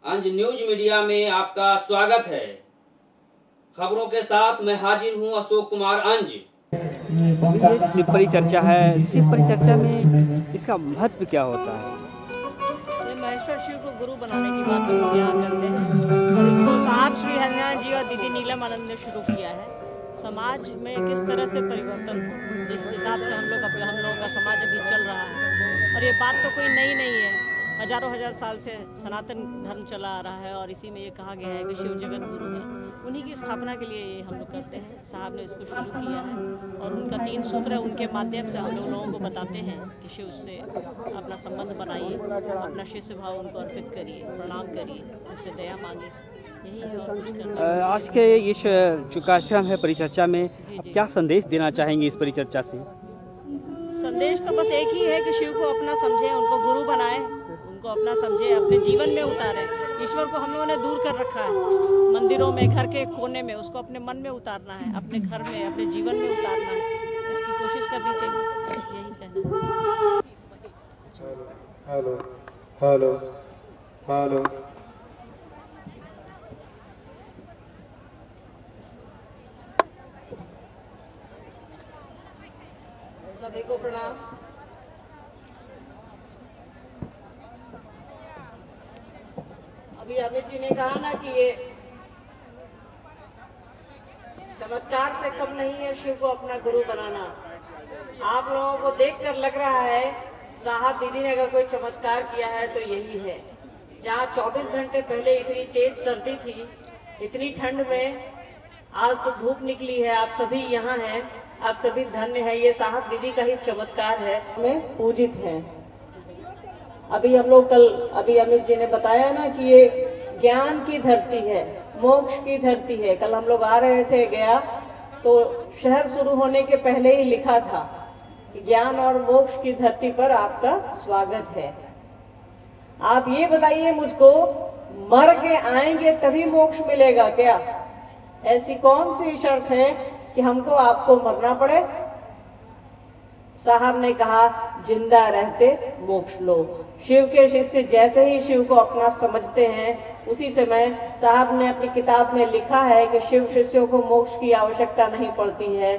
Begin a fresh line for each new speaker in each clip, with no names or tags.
अंज news media में आपका स्वागत है। खबरों के साथ मैं हाजिर हूं अशोक कुमार अंज।
ये शिव परिचर्चा है। शिव परिचर्चा में इसका महत्व क्या होता है?
ये महेश्वर शिव को गुरु बनाने की बात हम लोग यहाँ करते हैं और इसको साहब श्री हरिनारायण जी और दीदी नीलम आनंद ने शुरू किया है। समाज में किस तरह से परिवर्तन हो, जिस हिसाब से हम लोगों का समाज अभी चल रहा है। और ये बात तो कोई नई नहीं है, हजारों हजार साल से सनातन धर्म चला आ रहा है और इसी में ये कहा गया है कि शिव जगत गुरु है। उन्हीं की स्थापना के लिए ये हम लोग करते हैं। साहब ने इसको शुरू किया है और उनका 3 सूत्र है, उनके माध्यम से हम लोगों को बताते हैं कि शिव से अपना संबंध बनाइए, अपना शिष्य भाव उनको अर्पित करिए, प्रणाम करिए, उनसे दया मांगिए। यही है और कुछ करना।
आज के इस जो कार्यक्रम है परिचर्चा में क्या संदेश देना चाहेंगे इस परिचर्चा से?
संदेश तो बस एक ही है कि शिव को अपना समझे, उनको गुरु बनाए, उनको अपना समझे, अपने जीवन में उतारे। ईश्वर को हम लोगों ने दूर कर रखा है, मंदिरों में, घर के कोने में, उसको अपने मन में उतारना है, अपने घर में, अपने जीवन में उतारना है। इसकी कोशिश करनी चाहिए, यही कहना है।
Hello hello hello.
सभी को प्रणाम। अभी अमित जी ने कहा ना कि ये चमत्कार से कम नहीं है शिव को अपना गुरु बनाना। आप लोगों को देखकर लग रहा है साहब दीदी ने अगर कोई चमत्कार किया है तो यही है। जहाँ 24 घंटे पहले इतनी तेज सर्दी थी, इतनी ठंड में आज तो धूप निकली है, आप सभी यहाँ हैं, आप सभी धन्य है। ये साहब दीदी का ही चमत्कार है, में पूजित हैं। अभी हम लोग अभी अमित जी ने बताया ना कि ये ज्ञान की धरती है, मोक्ष की धरती है। कल हम लोग आ रहे थे गया तो शहर शुरू होने के पहले ही लिखा था कि ज्ञान और मोक्ष की धरती पर आपका स्वागत है। आप ये बताइए मुझको, मर के आएंगे तभी मोक्ष मिलेगा क्या? ऐसी कौन सी शर्त है कि हमको आपको मरना पड़े? साहब ने कहा जिंदा रहते मोक्ष लो। शिव के शिष्य जैसे ही शिव को अपना समझते हैं, उसी समय साहब ने अपनी किताब में लिखा है कि शिव शिष्यों को मोक्ष की आवश्यकता नहीं पड़ती है,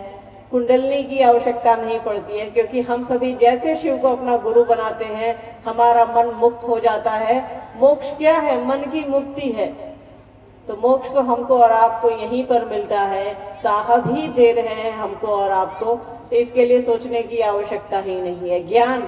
कुंडलनी की आवश्यकता नहीं पड़ती है, क्योंकि हम सभी जैसे शिव को अपना गुरु बनाते हैं हमारा मन मुक्त हो जाता है। मोक्ष क्या है? मन की मुक्ति है। तो मोक्ष तो हमको और आपको यहीं पर मिलता है, साहब ही दे रहे हैं हमको और आपको। तो इसके लिए सोचने की आवश्यकता ही नहीं है। ज्ञान,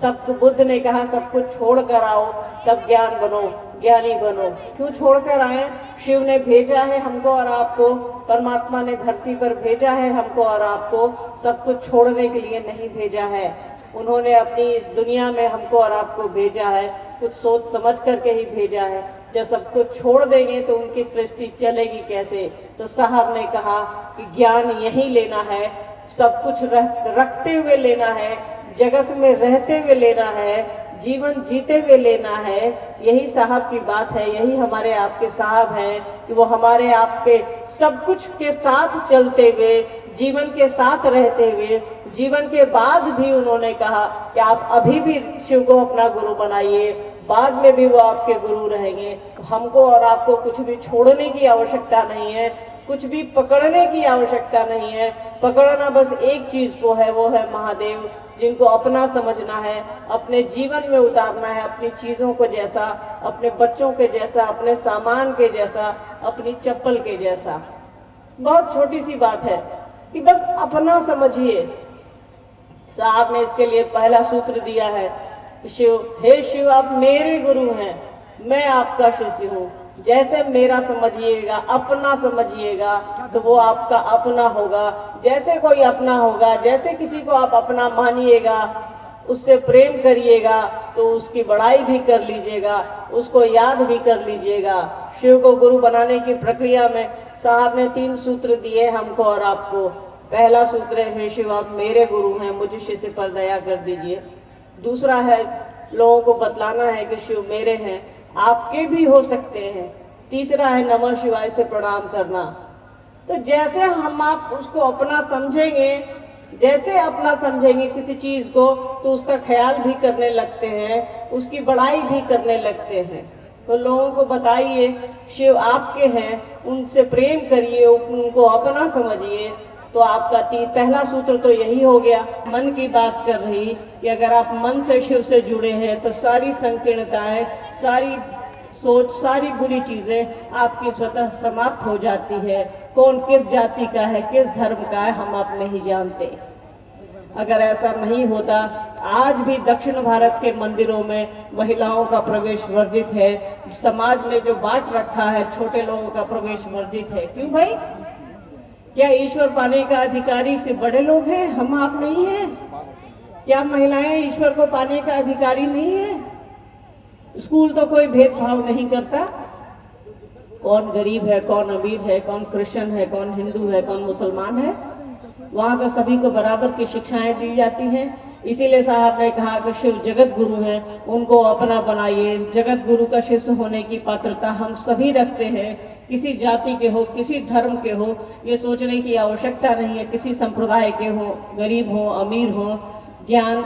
सब बुद्ध ने कहा सब कुछ छोड़ कर आओ तब ज्ञान बनो, ज्ञानी बनो। क्यों छोड़ कर आए? शिव ने भेजा है हमको और आपको, परमात्मा ने धरती पर भेजा है हमको और आपको, सब कुछ छोड़ने के लिए नहीं भेजा है। उन्होंने अपनी इस दुनिया में हमको और आपको भेजा है, कुछ सोच समझ करके ही भेजा है। जब सब कुछ छोड़ देंगे तो उनकी सृष्टि चलेगी कैसे? तो साहब ने कहा कि ज्ञान यही लेना है, सब कुछ रखते हुए लेना है, जगत में रहते हुए लेना है, जीवन जीते हुए लेना है। यही साहब की बात है, यही हमारे आपके साहब हैं कि वो हमारे आपके सब कुछ के साथ चलते हुए, जीवन के साथ रहते हुए, जीवन के बाद भी उन्होंने कहा कि आप अभी भी शिव को अपना गुरु बनाइए, बाद में भी वो आपके गुरु रहेंगे। हमको और आपको कुछ भी छोड़ने की आवश्यकता नहीं है, कुछ भी पकड़ने की आवश्यकता नहीं है। पकड़ना बस एक चीज को है, वो है महादेव, जिनको अपना समझना है, अपने जीवन में उतारना है, अपनी चीजों को जैसा, अपने बच्चों के जैसा, अपने सामान के जैसा, अपनी चप्पल के जैसा। बहुत छोटी सी बात है कि बस अपना समझिए। साहब ने इसके लिए पहला सूत्र दिया है, शिव, हे शिव आप मेरे गुरु हैं, मैं आपका शिष्य हूँ। जैसे मेरा समझिएगा, अपना समझिएगा तो वो आपका अपना होगा। जैसे कोई अपना होगा, जैसे किसी को आप अपना मानिएगा, उससे प्रेम करिएगा तो उसकी बड़ाई भी कर लीजिएगा, उसको याद भी कर लीजिएगा। शिव को गुरु बनाने की प्रक्रिया में साहब ने 3 सूत्र दिए हमको और आपको। पहला सूत्र है, हे शिव आप मेरे गुरु हैं, मुझे शिष्य पर दया कर दीजिए। दूसरा है, लोगों को बतलाना है कि शिव मेरे हैं, आपके भी हो सकते हैं। तीसरा है, नमः शिवाय से प्रणाम करना। तो जैसे हम आप उसको अपना समझेंगे, जैसे अपना समझेंगे किसी चीज को, तो उसका ख्याल भी करने लगते हैं, उसकी बड़ाई भी करने लगते हैं। तो लोगों को बताइए शिव आपके हैं, उनसे प्रेम करिए, उनको अपना समझिए। तो आपका पहला सूत्र तो यही हो गया। मन की बात कर रही कि अगर आप मन से शिव से जुड़े हैं तो सारी संकीर्णताएं, सारी सोच, सारी बुरी चीजें आपकी स्वतः समाप्त हो जाती है। कौन किस जाति का है, किस धर्म का है, हम आप नहीं जानते। अगर ऐसा नहीं होता, आज भी दक्षिण भारत के मंदिरों में महिलाओं का प्रवेश वर्जित है। समाज ने जो बांट रखा है, छोटे लोगों का प्रवेश वर्जित है। क्यों भाई? क्या ईश्वर पाने का अधिकारी से बड़े लोग हैं, हम आप नहीं हैं? क्या महिलाएं ईश्वर को पाने का अधिकारी नहीं है? स्कूल तो कोई भेदभाव नहीं करता। कौन गरीब है, कौन अमीर है, कौन क्रिश्चियन है, कौन हिंदू है, कौन मुसलमान है, वहां तो सभी को बराबर की शिक्षाएं दी जाती हैं। इसीलिए साहब ने कहा कि शिव जगत गुरु है, उनको अपना बनाइए। जगत गुरु का शिष्य होने की पात्रता हम सभी रखते हैं। किसी जाति के हो, किसी धर्म के हो, ये सोचने की आवश्यकता नहीं है। किसी संप्रदाय के हो, गरीब हो, अमीर हो, ज्ञान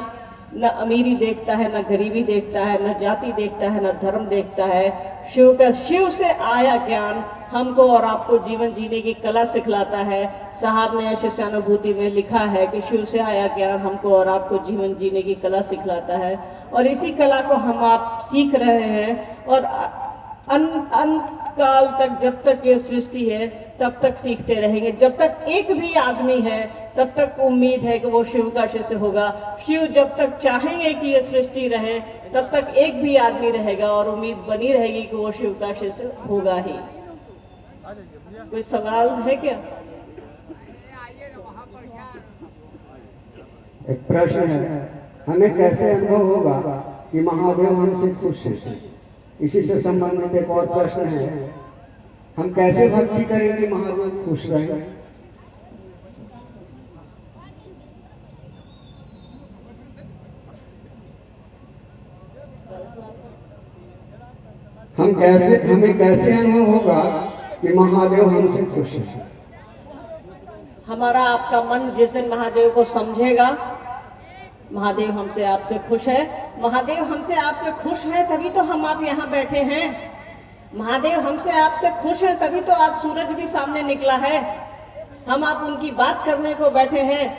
न अमीरी देखता है, न गरीबी देखता है, न जाति देखता है, न धर्म देखता है। शिव से आया ज्ञान हमको और आपको जीवन जीने की कला सिखलाता है। साहब ने शिष्यानुभूति में लिखा है कि शिव से आया ज्ञान हमको और आपको जीवन जीने की कला सिखलाता है। और इसी कला को हम आप सीख रहे हैं और अंत काल तक, जब तक ये सृष्टि है तब तक सीखते रहेंगे। जब तक एक भी आदमी है तब तक उम्मीद है कि वो शिव का शिष्य होगा। शिव जब तक चाहेंगे कि ये सृष्टि रहे तब तक एक भी आदमी रहेगा और उम्मीद बनी रहेगी कि वो शिव का शिष्य होगा ही। कोई सवाल है क्या?
एक प्रश्न है, हमें कैसे अनुभव होगा कि महादेव हमसे खुश हैं? इसी से संबंधित एक और प्रश्न है, हम कैसे भक्ति करें कि महादेव खुश रहे? हमें कैसे अनुभव होगा कि महादेव हमसे खुश है?
हमारा आपका मन जिस दिन महादेव को समझेगा, महादेव हमसे आपसे खुश है, महादेव हमसे आपसे खुश है तभी तो हम आप यहाँ बैठे हैं। महादेव हमसे आपसे खुश है तभी तो आज सूरज भी सामने निकला है। हम आप उनकी बात करने को बैठे हैं।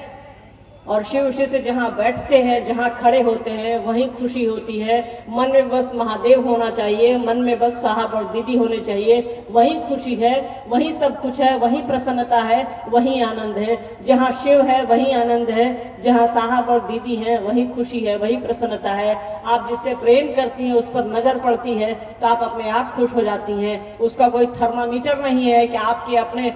और शिव शिष्य जहाँ बैठते हैं, जहाँ खड़े होते हैं, वहीं खुशी होती है। मन में बस महादेव होना चाहिए, मन में बस साहब और दीदी होने चाहिए, वहीं खुशी है, वहीं सब कुछ है, वहीं प्रसन्नता है, वहीं आनंद है। जहाँ शिव है वहीं आनंद है, जहाँ साहब और दीदी है वहीं खुशी है, वहीं प्रसन्नता है। आप जिससे प्रेम करती हैं उस पर नजर पड़ती है तो आप अपने आप खुश हो जाती हैं। उसका कोई थर्मामीटर नहीं है कि आपके अपने,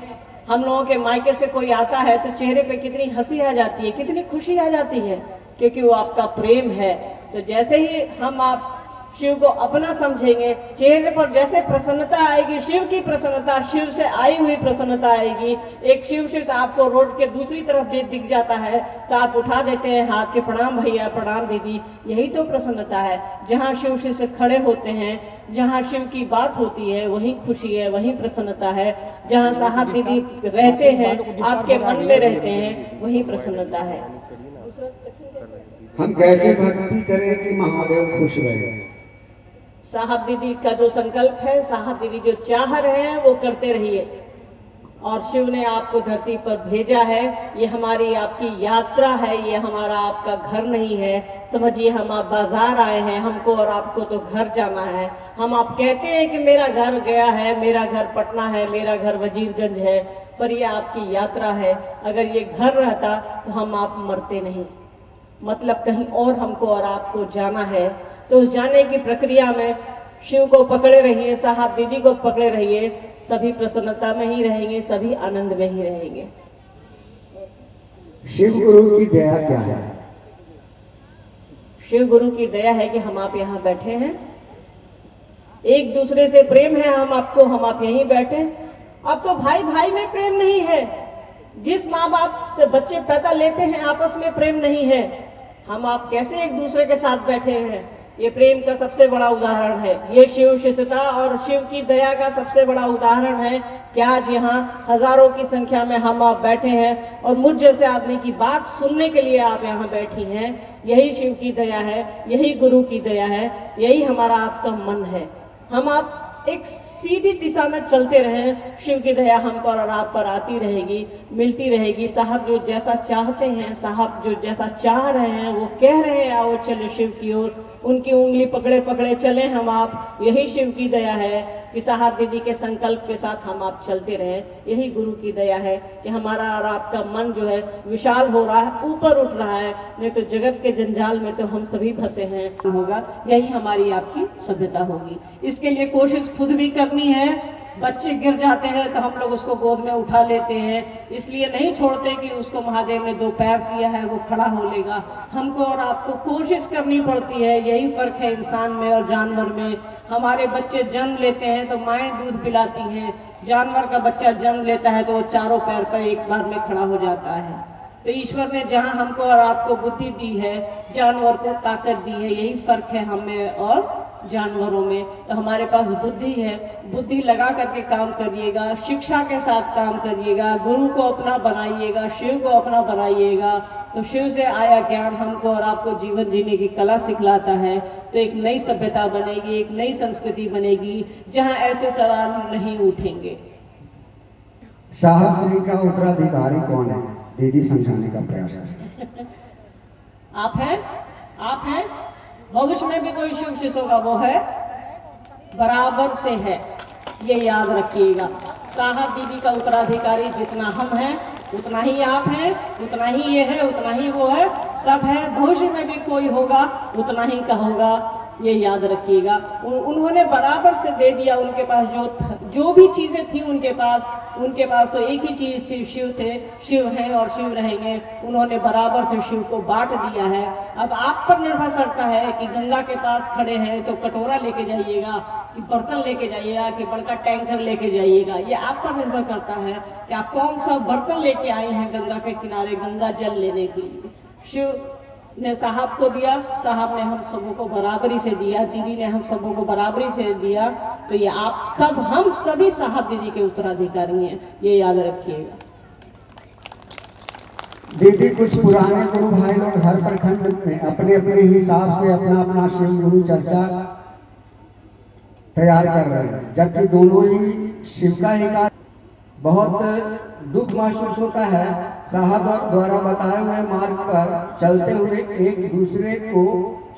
हम लोगों के मायके से कोई आता है तो चेहरे पे कितनी हंसी आ जाती है, कितनी खुशी आ जाती है, क्योंकि वो आपका प्रेम है। तो जैसे ही हम आप शिव को अपना समझेंगे, चेहरे पर जैसे प्रसन्नता आएगी, शिव की प्रसन्नता, शिव से आई हुई प्रसन्नता आएगी। एक शिव शिष्य आपको रोड के दूसरी तरफ भी दिख जाता है तो आप उठा देते हैं हाथ के, प्रणाम भैया, प्रणाम दीदी। यही तो प्रसन्नता है। जहाँ शिव शिष्य खड़े होते हैं, जहाँ शिव की बात होती है, वहीं खुशी है, वहीं प्रसन्नता है। जहाँ साहब दीदी रहते हैं, आपके मन में रहते हैं, वहीं प्रसन्नता है।
हम कैसे भक्ति करें कि महादेव खुश रहे?
साहब दीदी का जो संकल्प है, साहब दीदी जो चाह रहे हैं वो करते रहिए। और शिव ने आपको धरती पर भेजा है, ये हमारी आपकी यात्रा है, ये हमारा आपका घर नहीं है। समझिए हम आप बाजार आए हैं, हमको और आपको तो घर जाना है। हम आप कहते हैं कि मेरा घर गया है, मेरा घर पटना है, मेरा घर वजीरगंज है, पर ये आपकी यात्रा है। अगर ये घर रहता तो हम आप मरते नहीं। मतलब कहीं और हमको और आपको जाना है। तो उस जाने की प्रक्रिया में शिव को पकड़े रहिए, साहब दीदी को पकड़े रहिए, सभी प्रसन्नता में ही रहेंगे, सभी आनंद में ही रहेंगे।
शिव गुरु की दया क्या है?
शिव गुरु की दया है कि हम आप यहाँ बैठे हैं, एक दूसरे से प्रेम है हम आपको, हम आप यहीं बैठे। अब तो भाई भाई में प्रेम नहीं है। जिस माँ बाप से बच्चे पैदा लेते हैं आपस में प्रेम नहीं है। हम आप कैसे एक दूसरे के साथ बैठे हैं, ये प्रेम का सबसे बड़ा उदाहरण है। ये शिव शिष्यता और शिव की दया का सबसे बड़ा उदाहरण है कि आज यहाँ हजारों की संख्या में हम आप बैठे हैं और मुझ जैसे आदमी की बात सुनने के लिए आप यहाँ बैठी हैं। यही शिव की दया है, यही गुरु की दया है, यही हमारा आपका मन है। हम आप एक सीधी दिशा में चलते रहें, शिव की दया हम पर और आप पर आती रहेगी, मिलती रहेगी। साहब जो जैसा चाहते हैं, साहब जो जैसा चाह रहे हैं, वो कह रहे हैं आओ चले शिव की ओर, उनकी उंगली पकड़े पकड़े चले हम आप। यही शिव की दया है कि साहब दीदी के संकल्प के साथ हम आप चलते रहें। यही गुरु की दया है कि हमारा और आपका मन जो है विशाल हो रहा है, ऊपर उठ रहा है, नहीं तो जगत के जंजाल में तो हम सभी फंसे हैं। होगा यही हमारी आपकी सभ्यता होगी। इसके लिए कोशिश खुद भी करनी है। बच्चे गिर जाते हैं तो हम लोग उसको गोद में उठा लेते हैं, इसलिए नहीं छोड़ते कि उसको महादेव ने 2 पैर दिया है वो खड़ा हो लेगा। हमको और आपको कोशिश करनी पड़ती है। यही फर्क है इंसान में और जानवर में। हमारे बच्चे जन्म लेते हैं तो माएँ दूध पिलाती हैं, जानवर का बच्चा जन्म लेता है तो वो 4 पैर पर एक बार में खड़ा हो जाता है। तो ईश्वर ने जहाँ हमको और आपको बुद्धि दी है, जानवर को ताकत दी है। यही फर्क है हमें और जानवरों में। तो हमारे पास बुद्धि है, बुद्धि लगा करके काम करिएगा, शिक्षा के साथ काम करिएगा, गुरु को अपना बनाइएगा, शिव को अपना बनाइएगा। तो शिव से आया ज्ञान हमको और आपको जीवन जीने की कला सिखलाता है। तो एक नई सभ्यता बनेगी, एक नई संस्कृति बनेगी जहाँ ऐसे सवाल नहीं उठेंगे।
साहब श्री का उत्तराधिकारी कौन है? दीदी समझाने का प्रयास करें।
आप हैं, आप हैं। भविष्य में भी कोई शिव शिष्यों का वो है, बराबर से है, ये याद रखिएगा। साहब दीदी का उत्तराधिकारी जितना हम हैं उतना ही आप हैं, उतना ही ये है, उतना ही वो है, सब है। भविष्य में भी कोई होगा उतना ही का होगा, ये याद रखिएगा। उन्होंने बराबर से दे दिया। उनके पास जो भी चीजें थी उनके पास तो एक ही चीज थी, शिव थे, शिव हैं और शिव रहेंगे। उन्होंने बराबर से शिव को बांट दिया है। अब आप पर निर्भर करता है कि गंगा के पास खड़े हैं तो कटोरा लेके जाइएगा, कि बर्तन लेके जाइएगा, कि बड़का टैंकर लेके जाइएगा। ये आप पर निर्भर करता है कि आप कौन सा बर्तन लेके आए हैं गंगा के किनारे गंगा जल लेने के लिए। शिव ने साहब को दिया, साहब ने हम सबों को बराबरी से दिया, दीदी ने हम सबों को बराबरी से दिया। तो ये आप सब, हम सभी साहब दीदी के उत्तराधिकारी हैं, ये याद रखिएगा।
दीदी, कुछ पुराने गुरु भाई लोग हर प्रखंड में अपने अपने हिसाब से अपना अपना शिव गुरु चर्चा तैयार कर रहे हैं, जबकि दोनों ही शिव का ही। बहुत दुख महसूस होता है साहब द्वारा बताए हुए मार्ग पर चलते हुए एक दूसरे को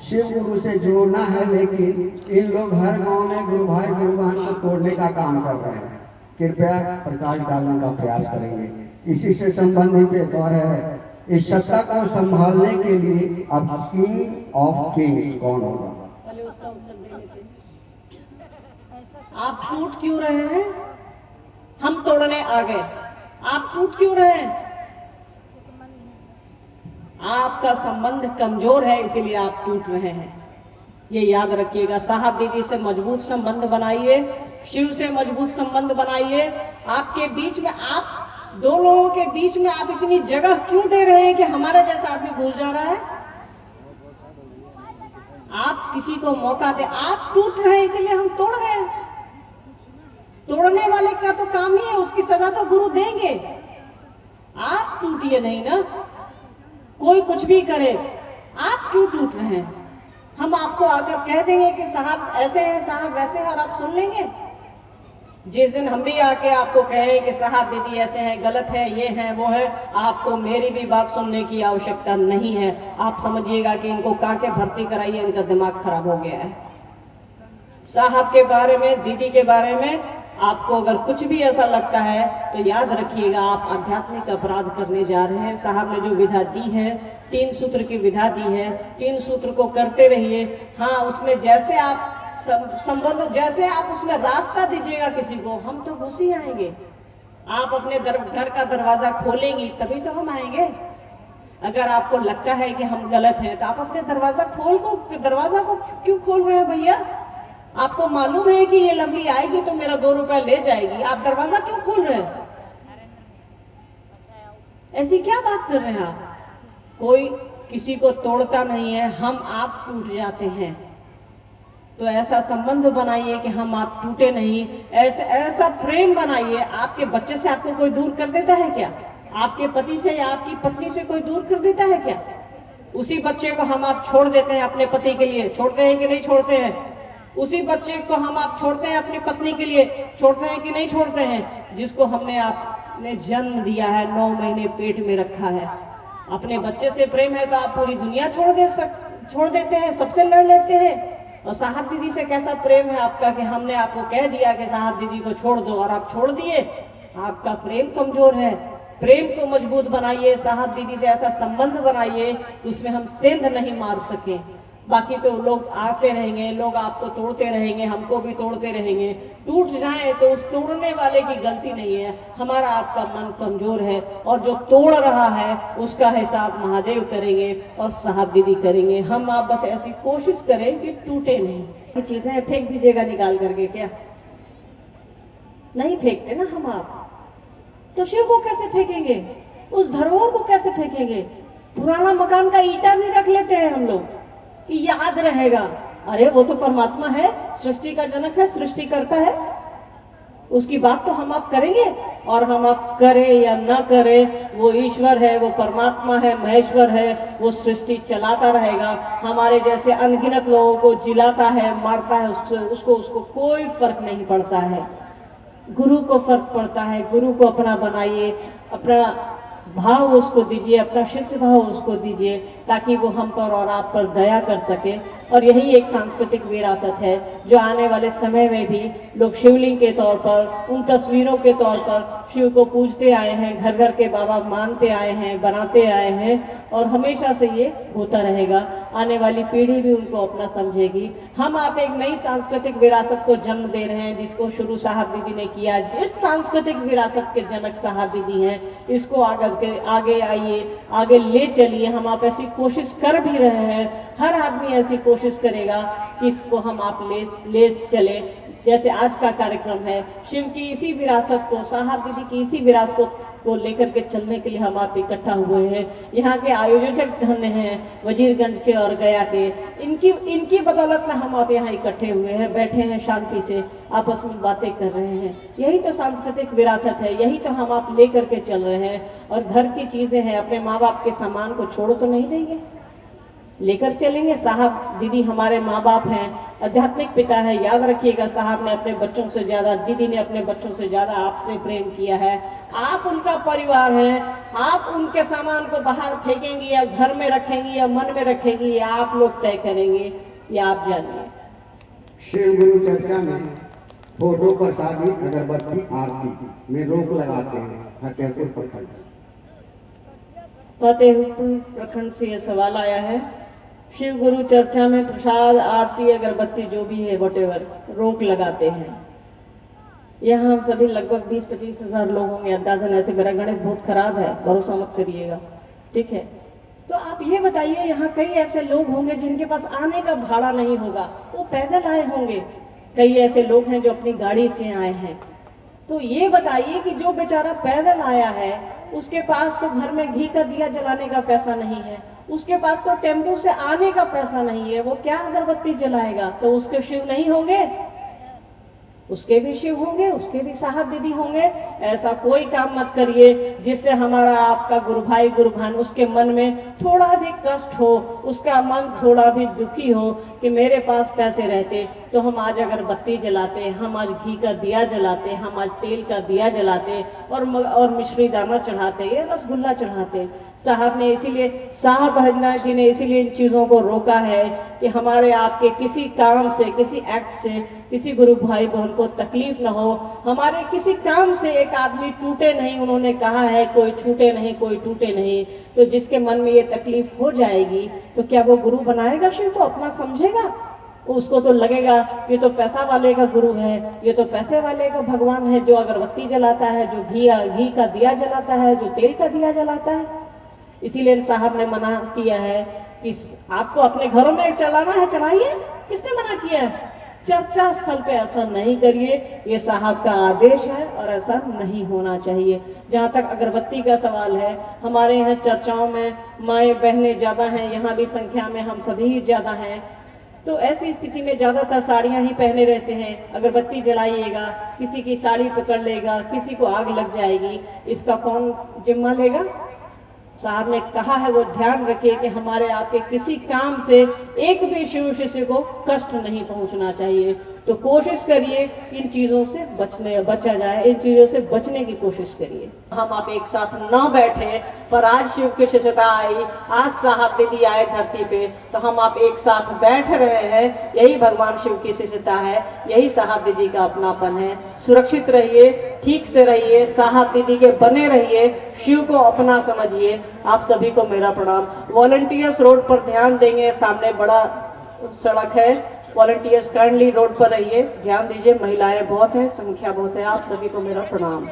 शिव गुरु से जोड़ना है, लेकिन इन लोग हर गांव में गुरु भाई गुरु बहन को तोड़ने का काम कर रहे हैं। कृपया प्रकाश डालने का प्रयास करेंगे। इसी से संबंधित एक और है, इस सत्ता को संभालने के लिए अब किंग ऑफ किंग्स कौन होगा?
आप टूट क्यों रहे हैं? हम तोड़ने आ गए, आप टूट क्यों रहे हैं? आपका संबंध कमजोर है, इसीलिए आप टूट रहे हैं। ये याद रखिएगा। साहब दीदी से मजबूत संबंध बनाइए, शिव से मजबूत संबंध बनाइए। आपके बीच में, आप 2 लोगों के बीच में आप इतनी जगह क्यों दे रहे हैं कि हमारा जैसा आदमी घुस जा रहा है? आप किसी को मौका दे, आप टूट रहे हैं इसीलिए हम तोड़ रहे हैं। तोड़ने वाले का तो काम ही है, उसकी सजा तो गुरु देंगे। आप टूटिए नहीं ना, कोई कुछ भी करे, आप क्यों टूट रहे हैं? हम आपको आकर कह देंगे कि साहब ऐसे हैं, साहब वैसे हैं, और आप सुन लेंगे। जिस दिन हम भी आके आपको कहें कि साहब दीदी ऐसे हैं, गलत है, ये है, वो है, आपको मेरी भी बात सुनने की आवश्यकता नहीं है। आप समझिएगा कि इनको काके भर्ती कराइए, इनका दिमाग खराब हो गया है। साहब के बारे में, दीदी के बारे में आपको अगर कुछ भी ऐसा लगता है तो याद रखिएगा, आप आध्यात्मिक अपराध करने जा रहे हैं। साहब ने जो विधा दी है, 3 सूत्र की विधा दी है, 3 सूत्र को करते रहिए। हाँ, उसमें जैसे आप संबंध, जैसे आप उसमें रास्ता दीजिएगा किसी को, हम तो घुस ही आएंगे। आप अपने घर का दरवाजा खोलेंगी तभी तो हम आएंगे। अगर आपको लगता है कि हम गलत हैं तो आप अपने दरवाजा को क्यों खोल रहे हैं भैया? आपको मालूम है कि ये लंबी आएगी तो मेरा 2 रुपए ले जाएगी, आप दरवाजा क्यों खोल रहे हैं? ऐसी क्या बात कर रहे हैं आप? कोई किसी को तोड़ता नहीं है, हम आप टूट जाते हैं। तो ऐसा संबंध बनाइए कि हम आप टूटे नहीं, ऐसा प्रेम बनाइए। आपके बच्चे से आपको कोई दूर कर देता है क्या? आपके पति से या आपकी पत्नी से कोई दूर कर देता है क्या? उसी बच्चे को हम आप छोड़ देते हैं अपने पति के लिए, छोड़ते हैं कि नहीं छोड़ते हैं? उसी बच्चे को हम आप छोड़ते हैं अपनी पत्नी के लिए, छोड़ते हैं कि नहीं छोड़ते हैं? जिसको हमने आपने जन्म दिया है, 9 महीने पेट में रखा है, अपने बच्चे से प्रेम है तो आप पूरी दुनिया छोड़ देते हैं, सबसे लड़ लेते हैं। और साहब दीदी से कैसा प्रेम है आपका कि हमने आपको कह दिया कि साहब दीदी को छोड़ दो और आप छोड़ दिए। आपका प्रेम कमजोर है। प्रेम को मजबूत बनाइए, साहब दीदी से ऐसा संबंध बनाइए उसमें हम सेंध नहीं मार सके। बाकी तो लोग आते रहेंगे, लोग आपको तोड़ते रहेंगे, हमको भी तोड़ते रहेंगे। टूट जाए तो उस तोड़ने वाले की गलती नहीं है, हमारा आपका मन कमजोर है। और जो तोड़ रहा है उसका हिसाब महादेव करेंगे और साहब दीदी करेंगे। हम आप बस ऐसी कोशिश करें कि टूटे नहीं। ये चीजें फेंक दीजिएगा निकाल करके, क्या नहीं फेंकते ना हम आप? तो शिव को कैसे फेंकेंगे? उस धरोहर को कैसे फेंकेंगे? पुराना मकान का ईंटा भी रख लेते हैं हम लोग कि याद रहेगा। अरे वो तो परमात्मा है, सृष्टि का जनक है, सृष्टि करता है, उसकी बात तो हम आप करेंगे। और हम आप करें या ना करें, वो ईश्वर है, वो परमात्मा है, महेश्वर है, वो सृष्टि चलाता रहेगा। हमारे जैसे अनगिनत लोगों को जिलाता है, मारता है, उसको कोई फर्क नहीं पड़ता है। गुरु को फर्क पड़ता है। गुरु को अपना बनाइए, अपना भाव उसको दीजिए, अपना शिष्य भाव उसको दीजिए, ताकि वो हम पर और आप पर दया कर सके। और यही एक सांस्कृतिक विरासत है जो आने वाले समय में भी लोग शिवलिंग के तौर पर, उन तस्वीरों के तौर पर शिव को पूजते आए हैं, घर घर के बाबा मानते आए हैं, बनाते आए हैं, और हमेशा से ये होता रहेगा। आने वाली पीढ़ी भी उनको अपना समझेगी। हम आप एक नई सांस्कृतिक विरासत को जन्म दे रहे हैं, जिसको शुरू साहब दीदी ने किया। जिस सांस्कृतिक विरासत के जनक साहब दीदी हैं, इसको आगे आइए, आगे ले चलिए। हम आप ऐसी कोशिश कर भी रहे हैं, हर आदमी ऐसी कोशिश करेगा कि इसको हम आप ले चले। जैसे आज का कार्यक्रम है, शिव की इसी विरासत को, साहब दीदी की इसी विरासत को लेकर के चलने के लिए हम आप इकट्ठा हुए हैं। यहाँ के आयोजक धन्य हैं, वजीरगंज के और गया के, इनकी बदौलत में हम आप यहाँ इकट्ठे हुए हैं, बैठे हैं, शांति से आपस में बातें कर रहे हैं। यही तो सांस्कृतिक विरासत है, यही तो हम आप लेकर के चल रहे हैं। और घर की चीजें हैं, अपने माँ बाप के सामान को छोड़ तो नहीं देंगे, लेकर चलेंगे। साहब दीदी हमारे माँ बाप हैं, आध्यात्मिक पिता है। याद रखिएगा, साहब ने अपने बच्चों से ज्यादा, दीदी ने अपने बच्चों से ज्यादा आपसे प्रेम किया है। आप उनका परिवार हैं। आप उनके सामान को बाहर फेंकेंगी या घर में रखेंगी या मन में रखेंगी, ये आप लोग तय करेंगे, ये आप जानिए।
शिव गुरु चर्चा में फोटो पर शादी, अगरबत्ती, आरती में रोक लगाते हैं। फतेहपुर प्रखंड,
फतेहपुर प्रखंड से ये सवाल आया है। शिव गुरु चर्चा में प्रसाद, आरती, अगरबत्ती जो भी है वटेवर, रोक लगाते हैं। यहाँ हम सभी लगभग 20-25 हजार लोग होंगे अंदाजन, ऐसे मेरा गणित बहुत खराब है, भरोसा मत करिएगा, ठीक है? तो आप ये बताइए, यहाँ कई ऐसे लोग होंगे जिनके पास आने का भाड़ा नहीं होगा, वो पैदल आए होंगे। कई ऐसे लोग हैं जो अपनी गाड़ी से आए हैं। तो ये बताइए कि जो बेचारा पैदल आया है, उसके पास तो घर में घी का दिया जलाने का पैसा नहीं है, उसके पास तो टेम्पो से आने का पैसा नहीं है, वो क्या अगरबत्ती जलाएगा? तो उसके शिव नहीं होंगे? उसके भी शिव होंगे, उसके भी साहब दीदी होंगे। ऐसा कोई काम मत करिए जिससे हमारा आपका गुरु भाई गुरु बहन, उसके मन में थोड़ा भी कष्ट हो, उसका मन थोड़ा भी दुखी हो कि मेरे पास पैसे रहते तो हम आज अगरबत्ती जलाते, हम आज घी का दिया जलाते, हम आज तेल का दिया जलाते और मिश्री दाना चढ़ाते या रसगुल्ला चढ़ाते। साहब ने इसीलिए, साहब हरिनाथ जी ने इसीलिए इन चीजों को रोका है कि हमारे आपके किसी काम से, किसी एक्ट से किसी गुरु भाई बहन को तकलीफ न हो, हमारे किसी काम से एक आदमी टूटे नहीं। उन्होंने कहा है कोई छूटे नहीं, कोई टूटे नहीं। तो जिसके मन में ये तकलीफ हो जाएगी तो क्या वो गुरु बनाएगा शिव को, अपना समझेगा? उसको तो लगेगा ये तो पैसा वाले का गुरु है, ये तो पैसे वाले का भगवान है, जो अगरबत्ती जलाता है, जो घी का दिया जलाता है, जो तेल का दिया जलाता है। इसीलिए साहब ने मना किया है कि आपको अपने घरों में चलाना है, चढ़ाइए। किसने मना किया है? चर्चा स्थल पे ऐसा नहीं करिए, ये साहब का आदेश है और ऐसा नहीं होना चाहिए। जहाँ तक अगरबत्ती का सवाल है, हमारे यहाँ चर्चाओं में माएँ बहनें ज्यादा हैं, यहाँ भी संख्या में हम सभी ही ज्यादा हैं। तो ऐसी स्थिति में ज्यादातर साड़ियाँ ही पहने रहते हैं। अगरबत्ती जलाइएगा, किसी की साड़ी पकड़ लेगा, किसी को आग लग जाएगी, इसका कौन जिम्मा लेगा? साहब ने कहा है वो ध्यान रखिए कि हमारे आपके किसी काम से एक भी शिव शिष्य को कष्ट नहीं पहुंचना चाहिए। तो कोशिश करिए इन चीजों से बचा जाए, इन चीजों से बचने की कोशिश करिए। हम आप एक साथ न बैठे, पर आज शिव की शिष्यता आई, आज साहब दीदी आए धरती पे, तो हम आप एक साथ बैठ रहे हैं। यही भगवान शिव की शिष्यता है, यही साहब दीदी का अपनापन है। सुरक्षित रहिए, ठीक से रहिए, साहब दीदी के बने रहिए, शिव को अपना समझिए। आप सभी को मेरा प्रणाम। वॉलंटियर्स रोड पर ध्यान देंगे, सामने बड़ा सड़क है, वॉलंटियर्स काइंडली रोड पर रहिए, ध्यान दीजिए। महिलाएं बहुत हैं, संख्या बहुत है। आप सभी को मेरा प्रणाम।